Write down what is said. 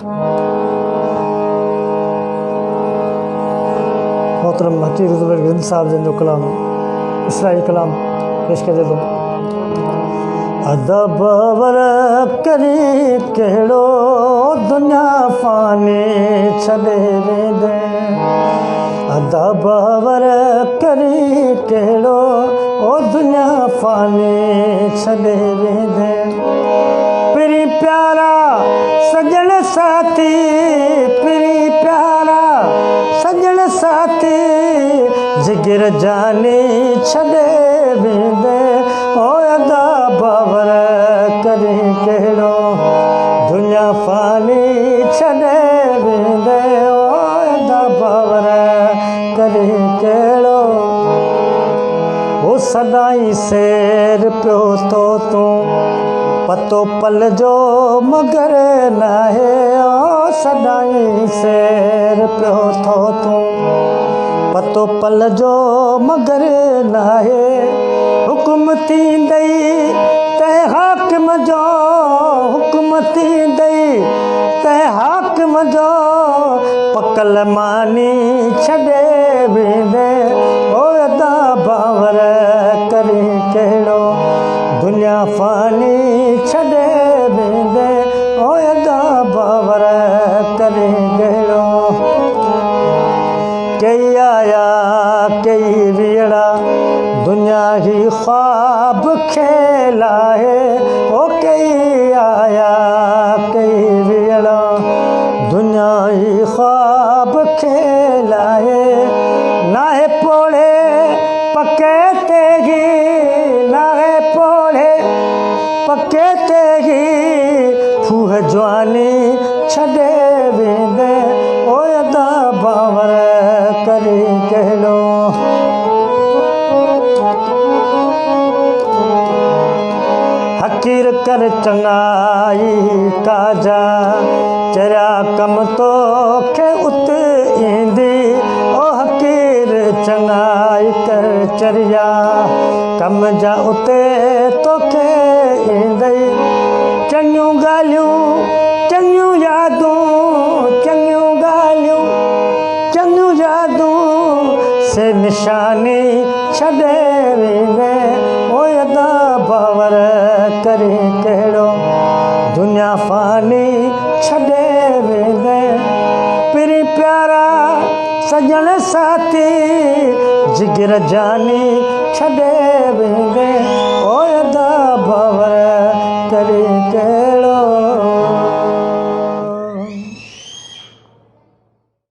मोहतरम हकीर साहब जो कलाम इसराई कलाम पेश कर दे दो। अदब वर करी कहिड़ो दुनिया फानी छॾे वेंदे, अदब वर करी कहिड़ो ओ दुनिया फानी छॾे वेंदे। पिरी प्यारा सजण साथी, पिरी प्यारा सजण साथी जिगर जानी छॾे वेंदे। ओ अदब वर करी कहिड़ो दुनिया फानी छॾे वेंदे। ओ अदब वर करी कहिड़ो ओ सदाई शेर पियो तो तूं पतो पल जो मगर नाहे। ओ सदाई शेर पियो थो तूं पतो पल जो मगर नाहे। हुकुम थींदई तंहिं हाकिम जो, हुकुम थींदई तंहिं हाकिम जो पकल मानी छॾे वेंदे। ओ अदब वर करी कहिड़ो दुनिया फानी छॾे वेंदे। ओ अदब वर करी कहिड़ो कई आया कई विड़ा दुनिया ही ख्वाब खेल आहे। ओ कई आया कई विड़ा दुनिया ही ख्वाब खेल आहे। नाहे पोड़े पके ते ही, नाहे पोड़े पके ते ही फूह जवानी छॾे वेंदे। ओ अदब वर करी कहिड़ो हकीर कर चङाई काजा चरिया कम तोखे उत ईंदी। ओ हकीर चङाई कर चरिया कम जा उते तोखे ईंदई। चङियूं ॻाल्हियूं चङियूं यादूं, चङियूं ॻाल्हियूं चङियूं यादूं से निशानी छॾे वेंदे। ओ अदब वर करी कहिड़ो दुनिया फानी छॾे वेंदे। पिरी प्यारा सजण साथी जिगर जानी छॾे वेंदे। ओ अदब वर करी